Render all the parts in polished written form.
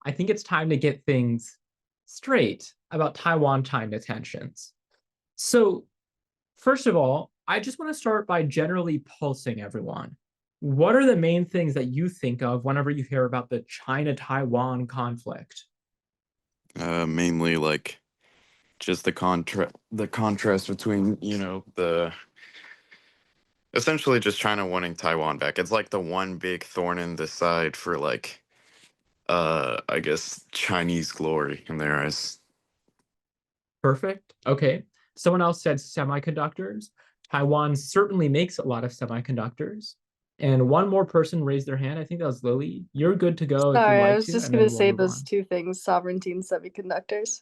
I think it's time to get things straight about Taiwan-China tensions. So, first of all, I just want to start by generally pulsing everyone. What are the main things that you think of whenever you hear about the China-Taiwan conflict? Mainly like just the contrast between, the essentially just China wanting Taiwan back. It's like the one big thorn in the side for like I guess Chinese glory in their eyes. Perfect. Okay. Someone else said semiconductors. Taiwan certainly makes a lot of semiconductors. And one more person raised their hand. I think that was Lily. You're good to go if you'd Sorry, I like was to, just and gonna then we'll say move those on. two things, sovereignty and semiconductors.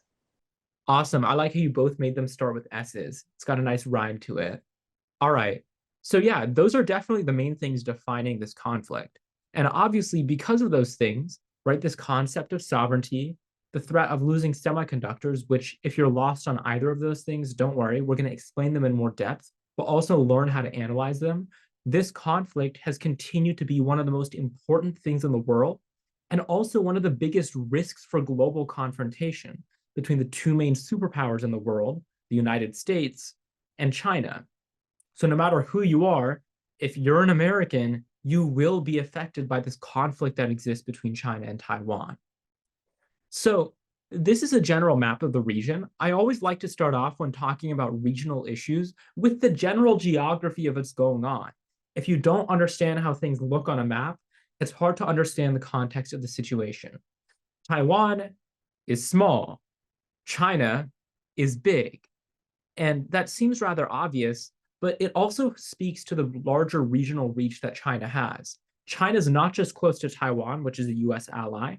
Awesome. I like how you both made them start with S's. It's got a nice rhyme to it. All right. So, yeah, those are definitely the main things defining this conflict. And obviously, because of those things, right, this concept of sovereignty, the threat of losing semiconductors, which, if you're lost on either of those things, don't worry, we're going to explain them in more depth, but also learn how to analyze them. This conflict has continued to be one of the most important things in the world and also one of the biggest risks for global confrontation between the two main superpowers in the world, the United States and China. So no matter who you are, if you're an American, you will be affected by this conflict that exists between China and Taiwan. So this is a general map of the region. I always like to start off when talking about regional issues with the general geography of what's going on. If you don't understand how things look on a map, it's hard to understand the context of the situation. Taiwan is small, China is big. And that seems rather obvious, but it also speaks to the larger regional reach that China has. China's not just close to Taiwan, which is a US ally,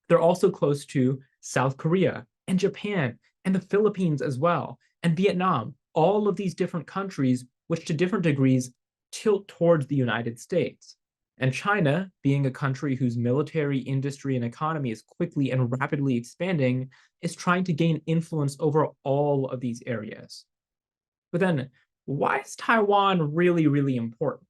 they're also close to South Korea and Japan and the Philippines as well, and Vietnam, all of these different countries, which to different degrees tilt towards the United States. And China, being a country whose military, industry, and economy is quickly and rapidly expanding, is trying to gain influence over all of these areas. But then, why is Taiwan really, really important?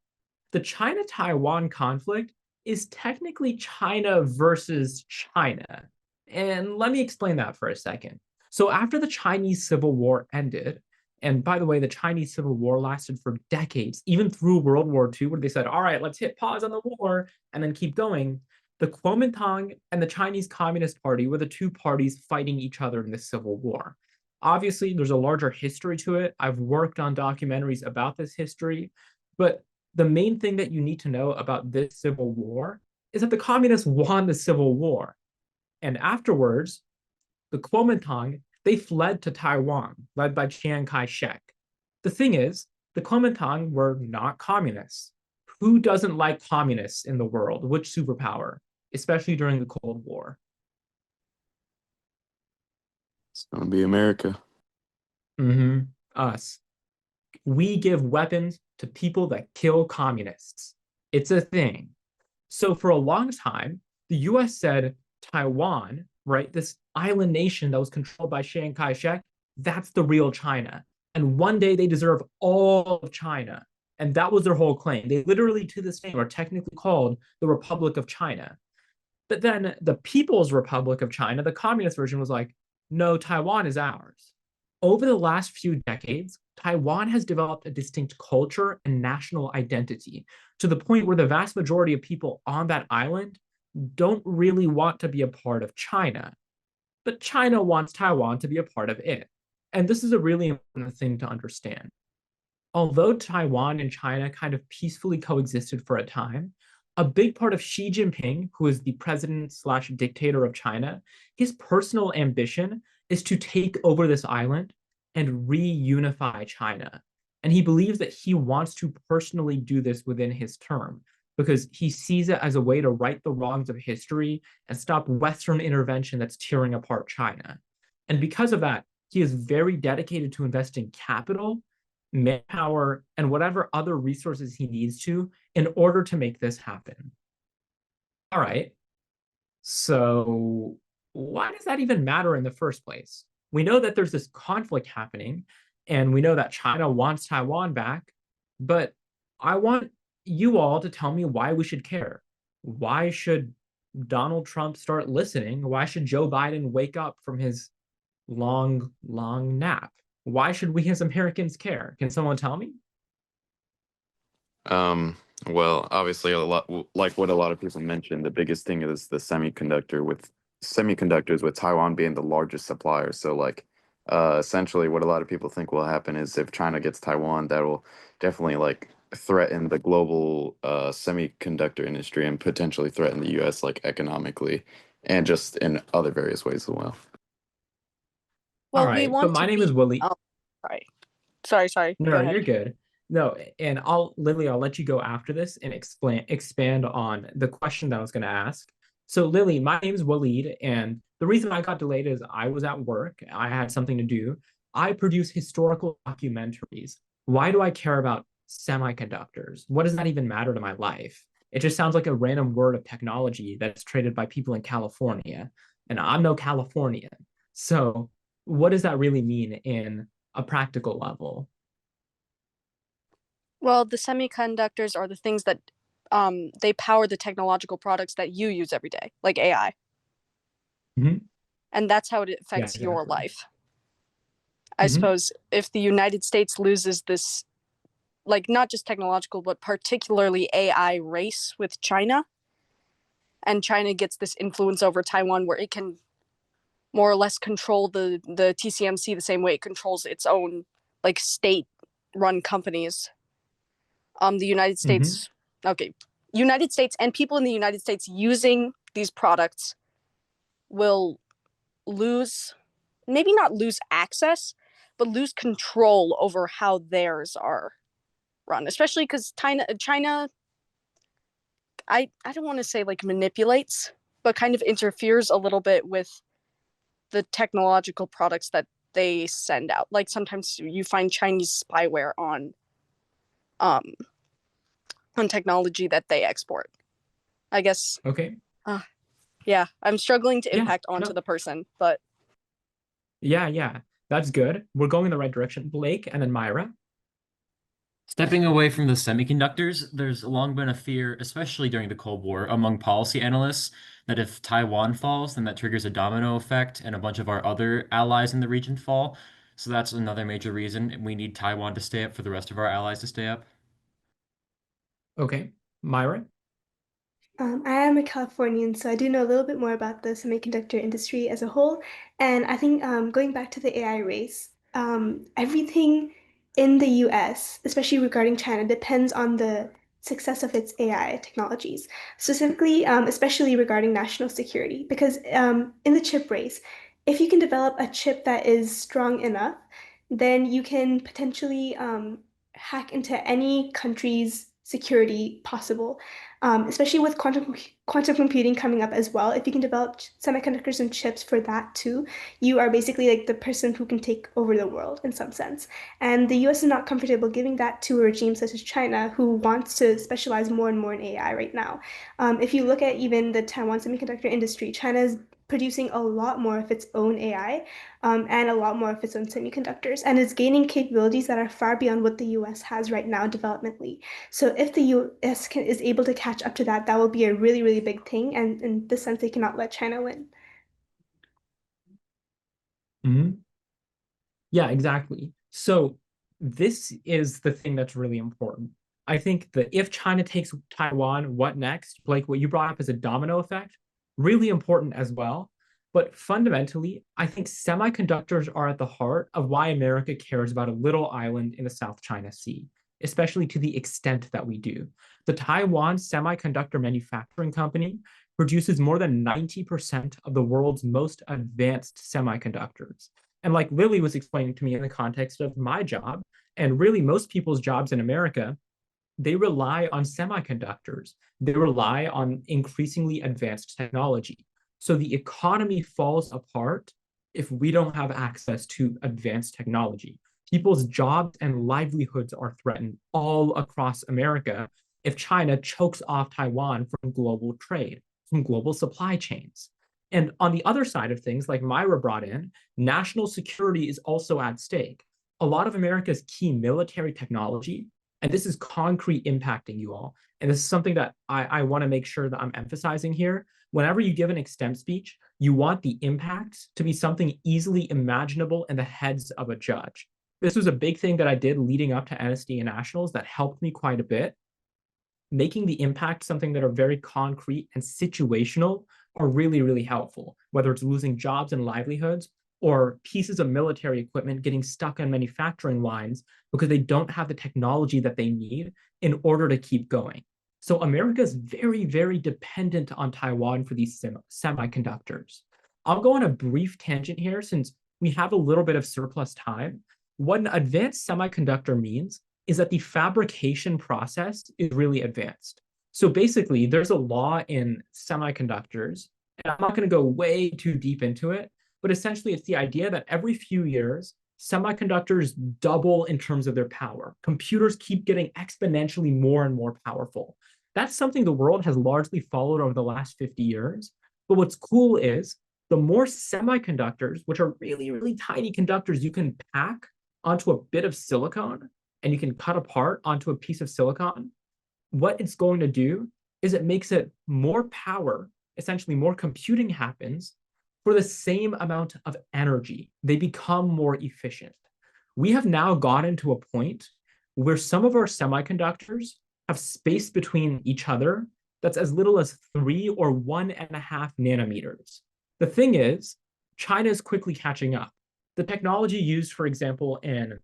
The China Taiwan conflict is technically China versus China. And let me explain that for a second. So, after the Chinese Civil War ended, and by the way, the Chinese Civil War lasted for decades, even through World War II, where they said, all right, let's hit pause on the war and then keep going. The Kuomintang and the Chinese Communist Party were the two parties fighting each other in the Civil War. Obviously, there's a larger history to it. I've worked on documentaries about this history, but the main thing that you need to know about this civil war is that the communists won the civil war. And afterwards, the Kuomintang, they fled to Taiwan, led by Chiang Kai-shek. The thing is, the Kuomintang were not communists. Who doesn't like communists in the world? Which superpower, especially during the Cold War? It's gonna be America. Mm-hmm. Us. We give weapons to people that kill communists. It's a thing. So for a long time, the US said Taiwan, right, this island nation that was controlled by Chiang Kai shek, that's the real China. And one day they deserve all of China. And that was their whole claim. They literally, to this day, are technically called the Republic of China. But then the People's Republic of China, the communist version, was like, no, Taiwan is ours. Over the last few decades, Taiwan has developed a distinct culture and national identity to the point where the vast majority of people on that island don't really want to be a part of China. But China wants Taiwan to be a part of it. And this is a really important thing to understand. Although Taiwan and China kind of peacefully coexisted for a time, a big part of Xi Jinping, who is the president slash dictator of China, his personal ambition is to take over this island and reunify China. And he believes that he wants to personally do this within his term because he sees it as a way to right the wrongs of history and stop Western intervention that's tearing apart China. And because of that, he is very dedicated to investing capital, manpower, and whatever other resources he needs to in order to make this happen. All right. So, why does that even matter in the first place? We know that there's this conflict happening, and we know that China wants Taiwan back, but I want you all to tell me why we should care. Why should Donald Trump start listening? Why should Joe Biden wake up from his long nap? Why should we as Americans care? Can someone tell me? Well, obviously, a lot like what a lot of people mentioned, the biggest thing is the semiconductors, with Taiwan being the largest supplier. So, like, essentially, what a lot of people think will happen is if China gets Taiwan, that will definitely like threaten the global semiconductor industry and potentially threaten the U.S. like economically and just in other various ways as well. All Well, we right, but want my to name be. is Willie. Oh, sorry. Sorry. Go No, ahead. you're good. No, and I'll let you go after this and expand on the question that I was going to ask. So Lily, my name is Waleed, and the reason I got delayed is I was at work. I had something to do. I produce historical documentaries. Why do I care about semiconductors? What does that even matter to my life? It just sounds like a random word of technology that's traded by people in California, and I'm no Californian. So what does that really mean in a practical level? Well, the semiconductors are the things that they power the technological products that you use every day, like AI. Mhm. And that's how it Yeah, affects your exactly. life. I Hmm. suppose if the United States loses this, like not just technological, but particularly AI race with China, and China gets this influence over Taiwan where it can more or less control the TCMC the same way it controls its own like state run companies. The United Hmm. States, okay, United States and people in the United States using these products will lose, maybe not lose access, but lose control over how theirs are run, especially because China, I don't want to say like manipulates, but kind of interferes a little bit with the technological products that they send out. Like sometimes you find Chinese spyware um on technology that they export. I guess Okay. uh, yeah, I'm struggling to Yeah. impact onto No. the person, but Yeah. That's good. We're going in the right direction. Blake and then Myra. Stepping away from the semiconductors, there's long been a fear, especially during the Cold War, among policy analysts, that if Taiwan falls, then that triggers a domino effect and a bunch of our other allies in the region fall. So that's another major reason we need Taiwan to stay up for the rest of our allies to stay up. Okay. Myra. I am a Californian, so I do know a little bit more about the semiconductor industry as a whole. And I think going back to the AI race, everything in the US, especially regarding China, depends on the success of its AI technologies, specifically, especially regarding national security. Because in the chip race, if you can develop a chip that is strong enough, then you can potentially hack into any country's security possible, especially with quantum computing coming up as well. If you can develop semiconductors and chips for that too, you are basically like the person who can take over the world in some sense. And the US is not comfortable giving that to a regime such as China, who wants to specialize more and more in AI right now. If you look at even the Taiwan semiconductor industry, China is producing a lot more of its own AI, and a lot more of its own semiconductors, and is gaining capabilities that are far beyond what the US has right now developmentally. So if the US is able to catch up to that, that will be a really, really big thing. And in this sense, they cannot let China win. Hmm. Yeah, exactly. So this is the thing that's really important. I think that if China takes Taiwan, what next? Blake, what you brought up is a domino effect, really important as well. But fundamentally, I think semiconductors are at the heart of why America cares about a little island in the South China Sea, especially to the extent that we do. The Taiwan Semiconductor Manufacturing Company produces more than 90% of the world's most advanced semiconductors. And like Lily was explaining to me in the context of my job, and really most people's jobs in America, they rely on semiconductors. They rely on increasingly advanced technology. So the economy falls apart if we don't have access to advanced technology. People's jobs and livelihoods are threatened all across America if China chokes off Taiwan from global trade, from global supply chains. And on the other side of things, like Myra brought in, national security is also at stake. A lot of America's key military technology And this is concrete impacting you all. And this is something that I want to make sure that I'm emphasizing here. Whenever you give an extemp speech, you want the impact to be something easily imaginable in the heads of a judge. This was a big thing that I did leading up to NSD and Nationals that helped me quite a bit. Making the impact something that are very concrete and situational are really, really helpful, whether it's losing jobs and livelihoods or pieces of military equipment getting stuck on manufacturing lines because they don't have the technology that they need in order to keep going. So America is very, very dependent on Taiwan for these semiconductors. I'll go on a brief tangent here since we have a little bit of surplus time. What an advanced semiconductor means is that the fabrication process is really advanced. So basically, there's a law in semiconductors, and I'm not going to go way too deep into it, but essentially it's the idea that every few years, semiconductors double in terms of their power. Computers keep getting exponentially more and more powerful. That's something the world has largely followed over the last 50 years. But what's cool is the more semiconductors, which are really, really tiny conductors you can pack onto a bit of silicon, and you can cut apart onto a piece of silicon, what it's going to do is it makes it more power, essentially more computing happens for the same amount of energy. They become more efficient. We have now gotten to a point where some of our semiconductors have space between each other that's as little as 3 or 1.5 nanometers. The thing is, China is quickly catching up. The technology used, for example, in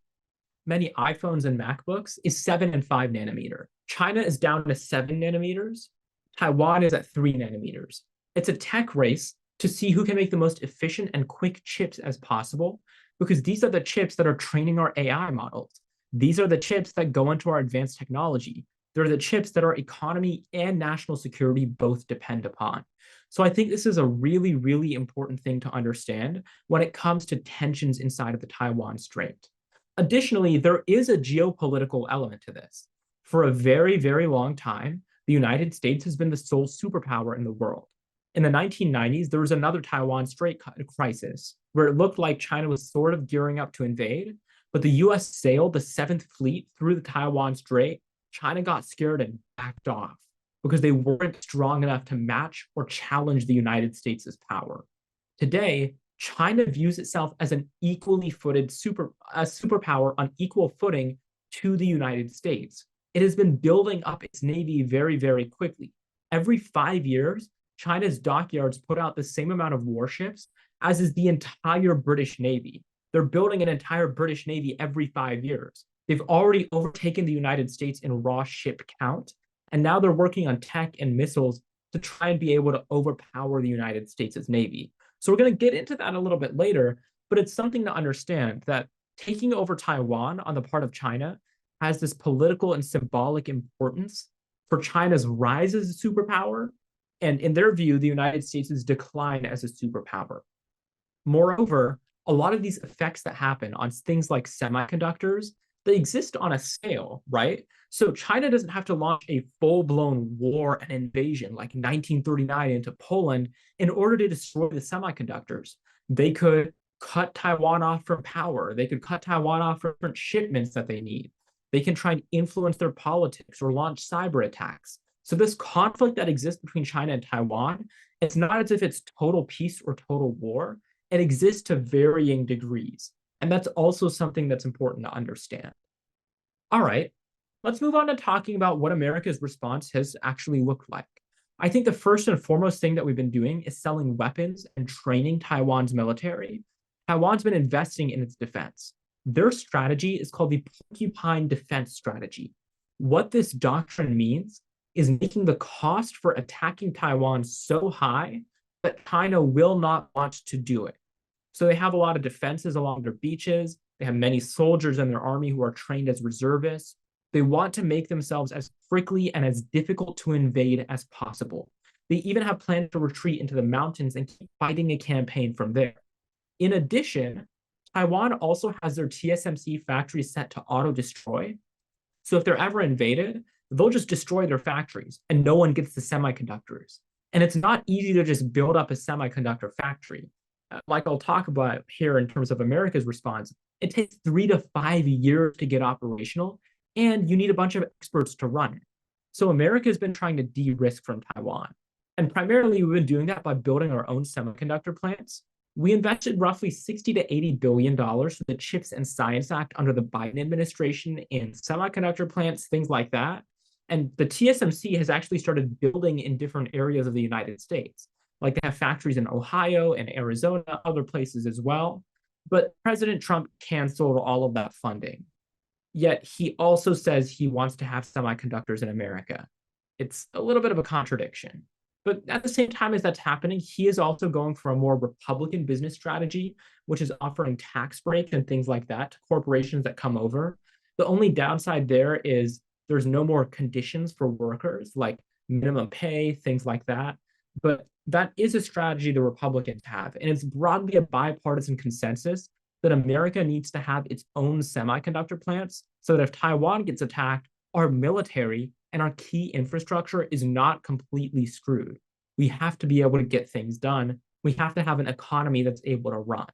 many iPhones and MacBooks is 7 and 5 nanometer. China is down to 7 nanometers. Taiwan is at 3 nanometers. It's a tech race to see who can make the most efficient and quick chips as possible, because these are the chips that are training our AI models. These are the chips that go into our advanced technology. They're the chips that our economy and national security both depend upon. So I think this is a really, really important thing to understand when it comes to tensions inside of the Taiwan Strait. Additionally, there is a geopolitical element to this. For a very, very long time, the United States has been the sole superpower in the world. In the 1990s, there was another Taiwan Strait crisis where it looked like China was sort of gearing up to invade, but the US sailed the 7th Fleet through the Taiwan Strait. China got scared and backed off because they weren't strong enough to match or challenge the United States' power. Today, China views itself as an equally footed superpower on equal footing to the United States. It has been building up its navy very, very quickly. Every 5 years, China's dockyards put out the same amount of warships as is the entire British Navy. They're building an entire British Navy every 5 years. They've already overtaken the United States in raw ship count, and now they're working on tech and missiles to try and be able to overpower the United States' Navy. So we're going to get into that a little bit later, but it's something to understand that taking over Taiwan on the part of China has this political and symbolic importance for China's rise as a superpower, and in their view, the United States' decline as a superpower. Moreover, a lot of these effects that happen on things like semiconductors, they exist on a scale, right? So China doesn't have to launch a full-blown war and invasion like 1939 into Poland in order to destroy the semiconductors. They could cut Taiwan off from power. They could cut Taiwan off from different shipments that they need. They can try and influence their politics or launch cyber attacks. So this conflict that exists between China and Taiwan, it's not as if it's total peace or total war. It exists to varying degrees. And that's also something that's important to understand. All right, let's move on to talking about what America's response has actually looked like. I think the first and foremost thing that we've been doing is selling weapons and training Taiwan's military. Taiwan's been investing in its defense. Their strategy is called the Porcupine Defense Strategy. What this doctrine means is making the cost for attacking Taiwan so high that China will not want to do it. So they have a lot of defenses along their beaches. They have many soldiers in their army who are trained as reservists. They want to make themselves as prickly and as difficult to invade as possible. They even have plans to retreat into the mountains and keep fighting a campaign from there. In addition, Taiwan also has their TSMC factories set to auto-destroy. So if they're ever invaded, they'll just destroy their factories and no one gets the semiconductors. And it's not easy to just build up a semiconductor factory. Like I'll talk about here in terms of America's response, it takes 3 to 5 years to get operational and you need a bunch of experts to run it. So America has been trying to de-risk from Taiwan. And primarily, we've been doing that by building our own semiconductor plants. We invested roughly $60 to $80 billion for the CHIPS and Science Act under the Biden administration in semiconductor plants, things like that. And the TSMC has actually started building in different areas of the United States. Like they have factories in Ohio and Arizona, other places as well. But President Trump canceled all of that funding. Yet he also says he wants to have semiconductors in America. It's a little bit of a contradiction. But at the same time as that's happening, he is also going for a more Republican business strategy, which is offering tax breaks and things like that to corporations that come over. The only downside there is there's no more conditions for workers, like minimum pay, things like that. But that is a strategy the Republicans have. And it's broadly a bipartisan consensus that America needs to have its own semiconductor plants so that if Taiwan gets attacked, our military and our key infrastructure is not completely screwed. We have to be able to get things done. We have to have an economy that's able to run.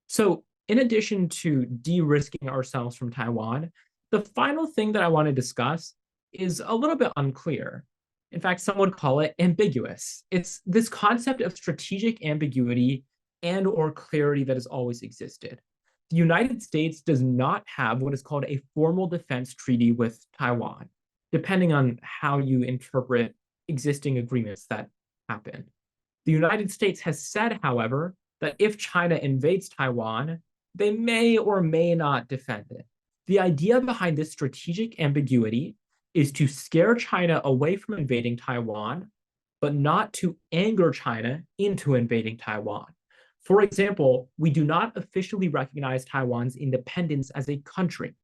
So in addition to de-risking ourselves from Taiwan, the final thing that I want to discuss is a little bit unclear. In fact, some would call it ambiguous. It's this concept of strategic ambiguity and or clarity that has always existed. The United States does not have what is called a formal defense treaty with Taiwan, depending on how you interpret existing agreements that happen. The United States has said, however, that if China invades Taiwan, they may or may not defend it. The idea behind this strategic ambiguity is to scare China away from invading Taiwan, but not to anger China into invading Taiwan. For example, we do not officially recognize Taiwan's independence as a country.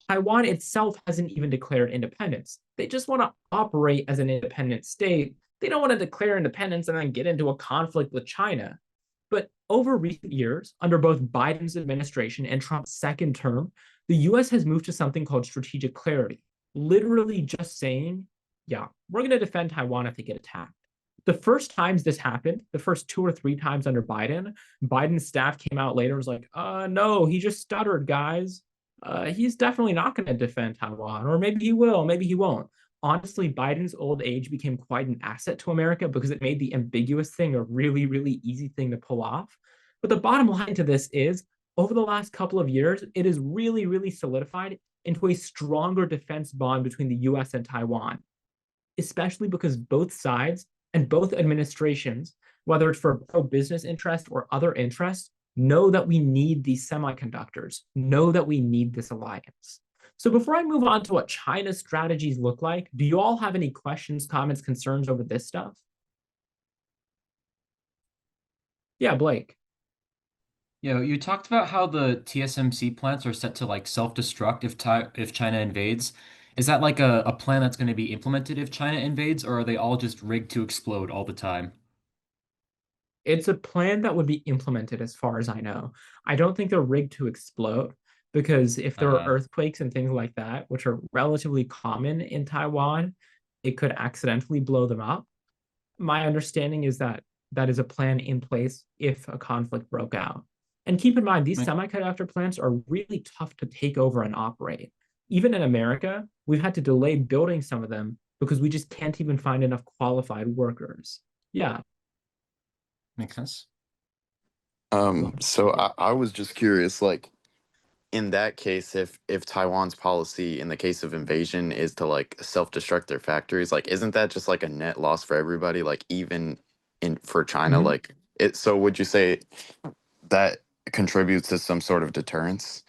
Taiwan itself hasn't even declared independence. They just want to operate as an independent state. They don't want to declare independence and then get into a conflict with China. But over recent years, under both Biden's administration and Trump's second term, the US has moved to something called strategic clarity, literally just saying, yeah, we're going to defend Taiwan if they get attacked. The first times this happened, the first 2 or 3 times under Biden, Biden's staff came out later and was like, no, he just stuttered, guys. He's definitely not going to defend Taiwan, or maybe he will, maybe he won't. Honestly, Biden's old age became quite an asset to America because it made the ambiguous thing a really, really easy thing to pull off. But the bottom line to this is, over the last couple of years, it has really, really solidified into a stronger defense bond between the US and Taiwan, especially because both sides and both administrations, whether it's for pro-business interest or other interests, know that we need these semiconductors, know that we need this alliance. So before I move on to what China's strategies look like, do you all have any questions, comments, concerns over this stuff? Yeah, Blake. Yeah, you talked about how the TSMC plants are set to like self-destruct if China invades. Is that like a plan that's going to be implemented if China invades, or are they all just rigged to explode all the time? It's a plan that would be implemented as far as I know. I don't think they're rigged to explode because if there are earthquakes and things like that, which are relatively common in Taiwan, it could accidentally blow them up. My understanding is that that is a plan in place if a conflict broke out. And keep in mind, these semiconductor plants are really tough to take over and operate. Even in America, we've had to delay building some of them because we just can't even find enough qualified workers. Yeah. Makes sense. So I was just curious, like, in that case, if Taiwan's policy in the case of invasion is to like self-destruct their factories, like isn't that just like a net loss for everybody? Like even in for China, like it. So would you say that contributes to some sort of deterrence?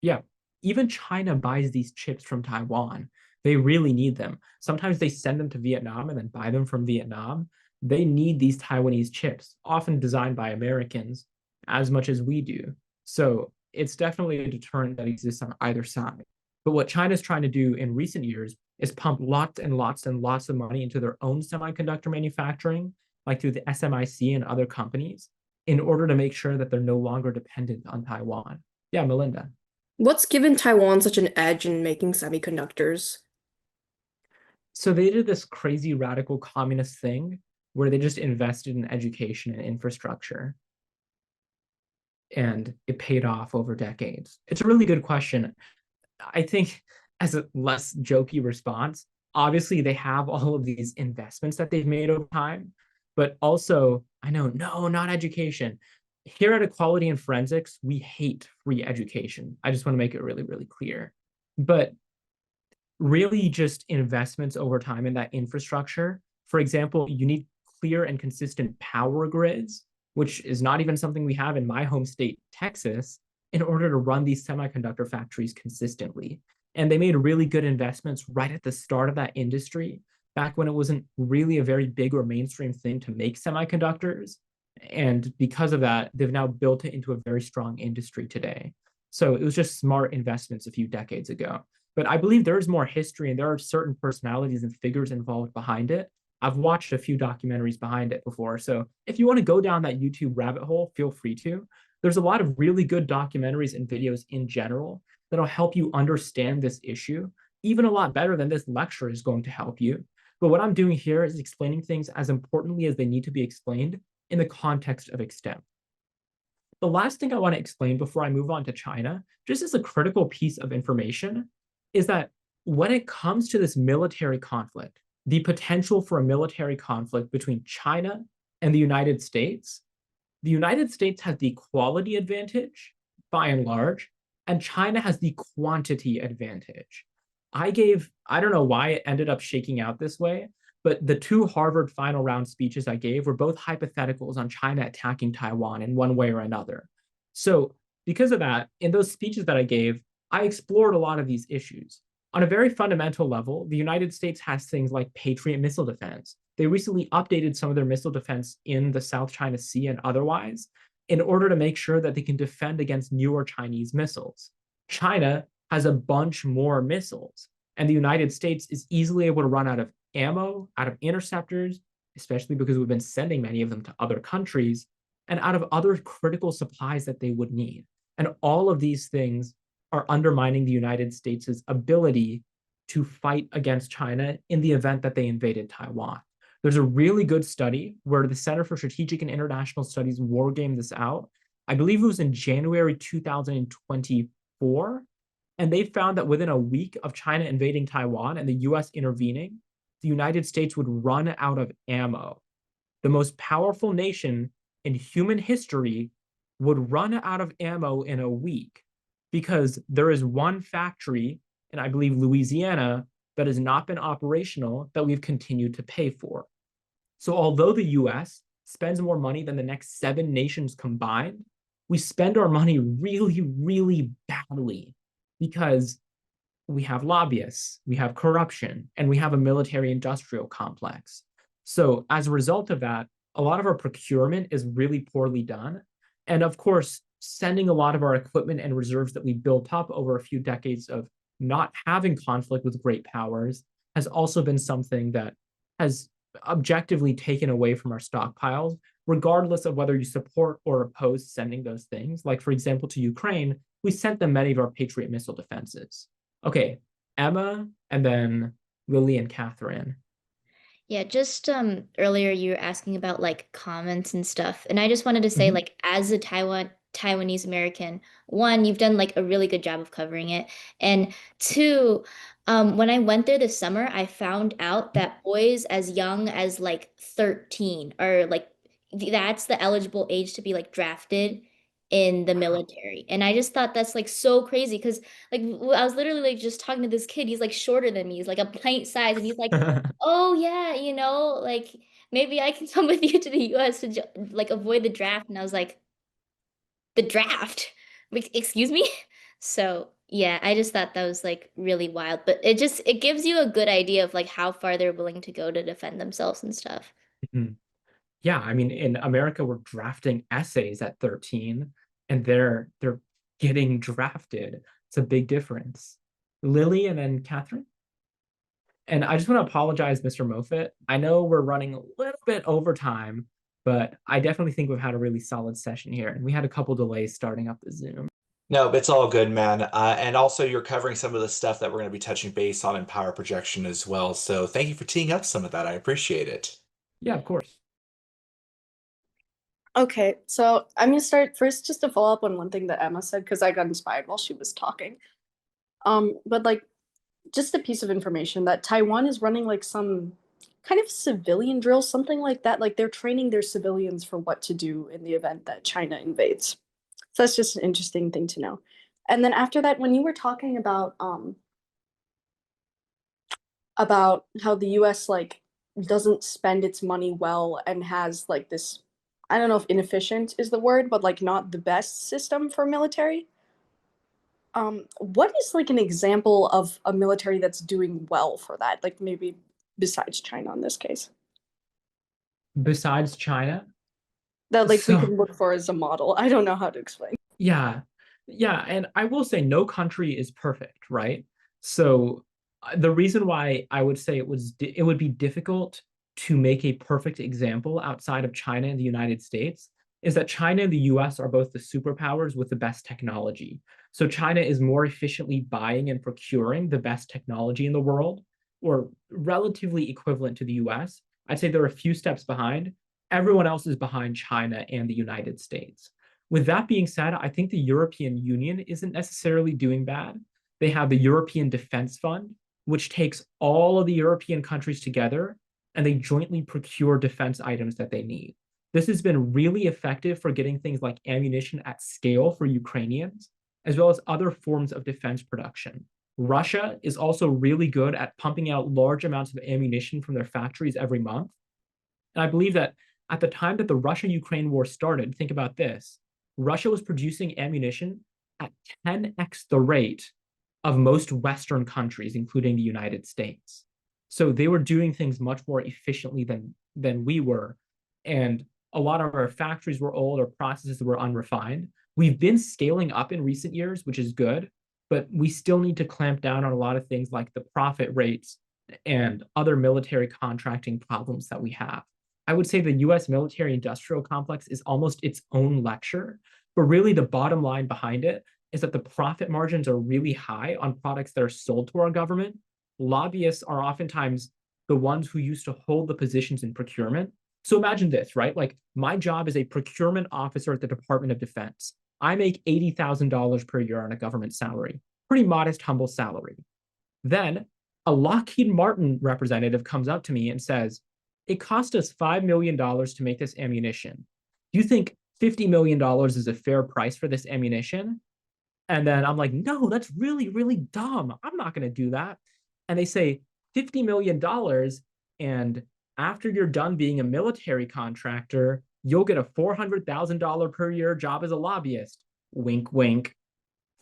Yeah. Even China buys these chips from Taiwan. They really need them. Sometimes they send them to Vietnam and then buy them from Vietnam. They need these Taiwanese chips, often designed by Americans, as much as we do. So it's definitely a deterrent that exists on either side. But what China's trying to do in recent years is pump lots and lots and lots of money into their own semiconductor manufacturing, like through the SMIC and other companies, in order to make sure that they're no longer dependent on Taiwan. Yeah, Melinda. What's given Taiwan such an edge in making semiconductors? So they did this crazy radical communist thing where they just invested in education and infrastructure. And it paid off over decades. It's a really good question. I think as a less jokey response, obviously they have all of these investments that they've made over time, but also I know, no, not education. Here at Equality and Forensics, we hate free education. I just want to make it really, really clear. But really just investments over time in that infrastructure. For example, you need clear and consistent power grids, which is not even something we have in my home state, Texas, in order to run these semiconductor factories consistently. And they made really good investments right at the start of that industry, back when it wasn't really a very big or mainstream thing to make semiconductors. And because of that, they've now built it into a very strong industry today. So it was just smart investments a few decades ago. But I believe there is more history and there are certain personalities and figures involved behind it. I've watched a few documentaries behind it before. So if you want to go down that YouTube rabbit hole, feel free to. There's a lot of really good documentaries and videos in general that'll help you understand this issue, even a lot better than this lecture is going to help you. But what I'm doing here is explaining things as importantly as they need to be explained in the context of extemp. The last thing I want to explain before I move on to China, just as a critical piece of information, is that when it comes to this military conflict, the potential for a military conflict between China and the United States has the quality advantage by and large, and China has the quantity advantage. I don't know why it ended up shaking out this way, but the two Harvard final round speeches I gave were both hypotheticals on China attacking Taiwan in one way or another. So because of that, in those speeches that I gave, I explored a lot of these issues. On a very fundamental level, the United States has things like Patriot missile defense. They recently updated some of their missile defense in the South China Sea and otherwise in order to make sure that they can defend against newer Chinese missiles. China has a bunch more missiles, and the United States is easily able to run out of ammo, out of interceptors, especially because we've been sending many of them to other countries, and out of other critical supplies that they would need. And all of these things are undermining the United States' ability to fight against China in the event that they invaded Taiwan. There's a really good study where the Center for Strategic and International Studies wargamed this out. I believe it was in January 2024. And they found that within a week of China invading Taiwan and the US intervening, the United States would run out of ammo. The most powerful nation in human history would run out of ammo in a week because there is one factory in, I believe, Louisiana that has not been operational that we've continued to pay for. So although the US spends more money than the next 7 nations combined, we spend our money really, really badly because we have lobbyists, we have corruption, and we have a military industrial complex. So as a result of that, a lot of our procurement is really poorly done. And of course, sending a lot of our equipment and reserves that we built up over a few decades of not having conflict with great powers has also been something that has objectively taken away from our stockpiles, regardless of whether you support or oppose sending those things. Like, for example, to Ukraine, we sent them many of our Patriot missile defenses. Okay, Emma, and then Lily and Catherine. Yeah, just earlier you were asking about like comments and stuff, and I just wanted to say, like, as a Taiwanese American, one, you've done like a really good job of covering it, and two, when I went there this summer, I found out that boys as young as like 13 are like that's the eligible age to be like drafted in the military, and I just thought that's like so crazy because like I was literally like just talking to this kid. He's like shorter than me. He's like a pint size, and he's like, "Oh yeah, like maybe I can come with you to the U.S. to like avoid the draft." And I was like, "The draft? Like, excuse me?" So yeah, I just thought that was like really wild, but it gives you a good idea of like how far they're willing to go to defend themselves and stuff. Yeah, I mean, in America, we're drafting essays at 13, and they're getting drafted. It's a big difference. Lily and then Catherine. And I just want to apologize, Mr. Moffitt. I know we're running a little bit over time, but I definitely think we've had a really solid session here, and we had a couple delays starting up the Zoom. No, but it's all good, man. And also, you're covering some of the stuff that we're going to be touching base on in power projection as well. So thank you for teeing up some of that. I appreciate it. Yeah, of course. Okay, so I'm gonna start first just to follow up on one thing that Emma said because I got inspired while she was talking. But like just a piece of information that Taiwan is running like some kind of civilian drill, something like that. Like they're training their civilians for what to do in the event that China invades. So that's just an interesting thing to know. And then after that, when you were talking about how the US like doesn't spend its money well and has like this, I don't know if inefficient is the word, but like not the best system for military. What is like an example of a military that's doing well for that? Like maybe besides China in this case. Besides China, That like we so can look for as a model. I don't know how to explain. yeah, yeah, and I will say no country is perfect, right? So the reason why I would say it would be difficult to make a perfect example outside of China and the United States is that China and the US are both the superpowers with the best technology. So China is more efficiently buying and procuring the best technology in the world, or relatively equivalent to the US. I'd say they're a few steps behind. Everyone else is behind China and the United States. With that being said, I think the European Union isn't necessarily doing bad. They have the European Defense Fund, which takes all of the European countries together and they jointly procure defense items that they need. This has been really effective for getting things like ammunition at scale for Ukrainians, as well as other forms of defense production. Russia is also really good at pumping out large amounts of ammunition from their factories every month. And I believe that at the time that the Russia-Ukraine war started, think about this, Russia was producing ammunition at 10x the rate of most Western countries, including the United States. So they were doing things much more efficiently than we were. And a lot of our factories were old, or processes were unrefined. We've been scaling up in recent years, which is good, but we still need to clamp down on a lot of things like the profit rates and other military contracting problems that we have. I would say the US military industrial complex is almost its own lecture, but really the bottom line behind it is that the profit margins are really high on products that are sold to our government. Lobbyists are oftentimes the ones who used to hold the positions in procurement. So imagine this, right? Like my job is a procurement officer at the Department of Defense. I make $80,000 per year on a government salary, pretty modest, humble salary. Then a Lockheed Martin representative comes up to me and says, it cost us $5 million to make this ammunition. Do you think $50 million is a fair price for this ammunition? And then I'm like, no, that's really, really dumb. I'm not going to do that. And they say $50 million. And after you're done being a military contractor, you'll get a $400,000 per year job as a lobbyist. Wink, wink.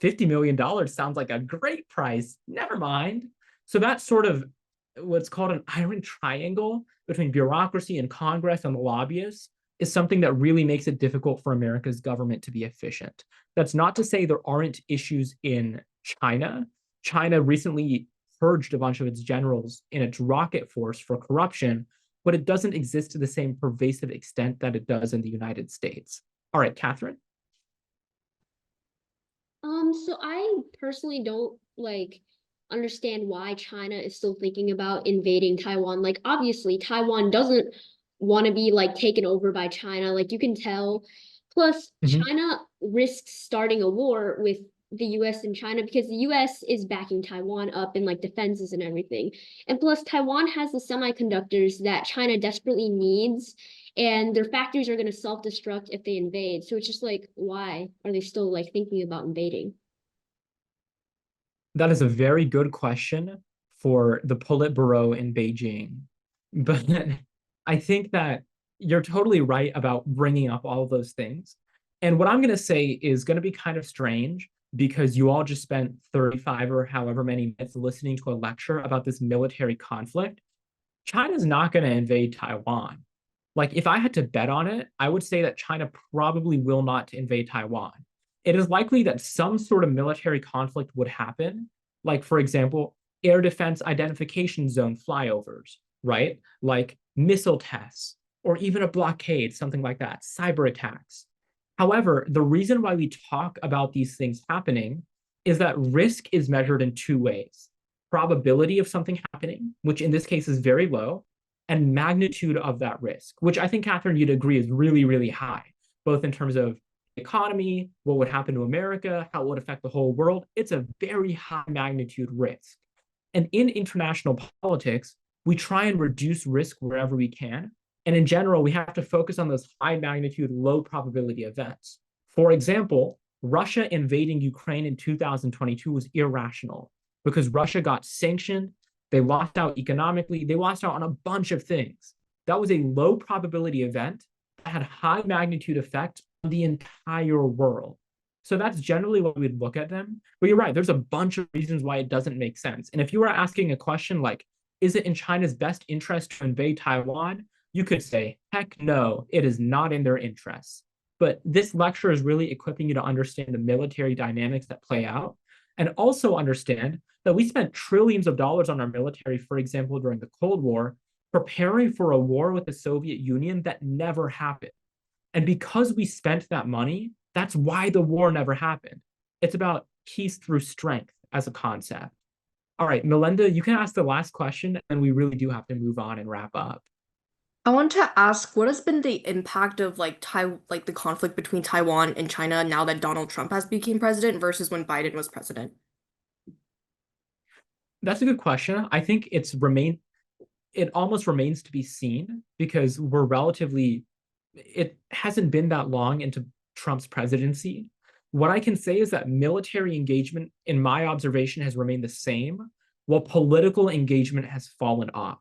$50 million sounds like a great price. Never mind. So that's sort of what's called an iron triangle between bureaucracy and Congress and the lobbyists is something that really makes it difficult for America's government to be efficient. That's not to say there aren't issues in China. China recently purged a bunch of its generals in its rocket force for corruption, but it doesn't exist to the same pervasive extent that it does in the United States. All right, Catherine. So I personally don't like understand why China is still thinking about invading Taiwan. Like obviously Taiwan doesn't want to be like taken over by China, like you can tell. Plus, China risks starting a war with the US and China because the US is backing Taiwan up in like defenses and everything. And plus, Taiwan has the semiconductors that China desperately needs, and their factories are going to self-destruct if they invade. So it's just like, why are they still like thinking about invading? That is a very good question for the Politburo in Beijing. But I think that you're totally right about bringing up all of those things. And what I'm going to say is going to be kind of strange because you all just spent 35 or however many minutes listening to a lecture about this military conflict. China's not going to invade Taiwan. Like, if I had to bet on it, I would say that China probably will not invade Taiwan. It is likely that some sort of military conflict would happen, like, for example, air defense identification zone flyovers, right? Like missile tests, or even a blockade, something like that, cyber attacks. However, the reason why we talk about these things happening is that risk is measured in two ways: probability of something happening, which in this case is very low, and magnitude of that risk, which I think, Catherine, you'd agree is really, really high, both in terms of economy, what would happen to America, how it would affect the whole world. It's a very high magnitude risk. And in international politics, we try and reduce risk wherever we can. And in general, we have to focus on those high magnitude, low probability events. For example, Russia invading Ukraine in 2022 was irrational because Russia got sanctioned, they lost out economically, they lost out on a bunch of things. That was a low probability event that had high magnitude effect on the entire world. So that's generally what we'd look at them. But you're right, there's a bunch of reasons why it doesn't make sense. And if you were asking a question like, is it in China's best interest to invade Taiwan? You could say, heck no, it is not in their interests. But this lecture is really equipping you to understand the military dynamics that play out and also understand that we spent trillions of dollars on our military, for example, during the Cold War, preparing for a war with the Soviet Union that never happened. And because we spent that money, that's why the war never happened. It's about peace through strength as a concept. All right, Melinda, you can ask the last question, and we really do have to move on and wrap up. I want to ask, what has been the impact of like the conflict between Taiwan and China now that Donald Trump has become president versus when Biden was president? That's a good question. I think it almost remains to be seen because it hasn't been that long into Trump's presidency. What I can say is that military engagement, in my observation, has remained the same, while political engagement has fallen off.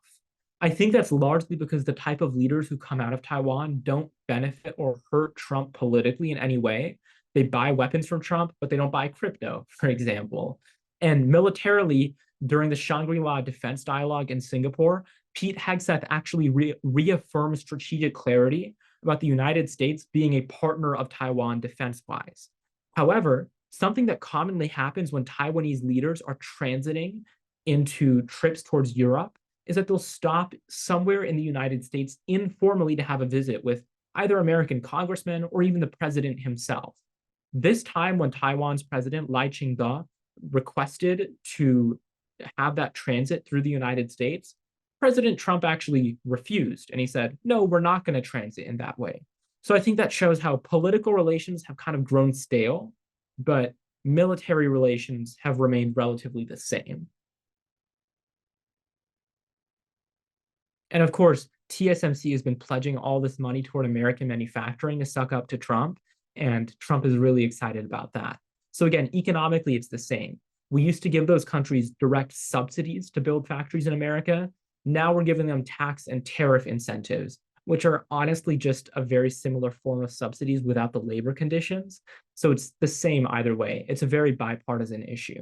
I think that's largely because the type of leaders who come out of Taiwan don't benefit or hurt Trump politically in any way. They buy weapons from Trump, but they don't buy crypto, for example. And militarily, during the Shangri-La Defense Dialogue in Singapore, Pete Hegseth actually reaffirmed strategic clarity about the United States being a partner of Taiwan defense-wise. However, something that commonly happens when Taiwanese leaders are transiting into trips towards Europe is that they'll stop somewhere in the United States informally to have a visit with either American congressmen or even the president himself. This time when Taiwan's president, Lai Ching-te, requested to have that transit through the United States, President Trump actually refused, and he said, no, we're not going to transit in that way. So I think that shows how political relations have kind of grown stale, but military relations have remained relatively the same. And of course, TSMC has been pledging all this money toward American manufacturing to suck up to Trump, and Trump is really excited about that. So again, economically, it's the same. We used to give those countries direct subsidies to build factories in America. Now we're giving them tax and tariff incentives, which are honestly just a very similar form of subsidies without the labor conditions. So it's the same either way. It's a very bipartisan issue.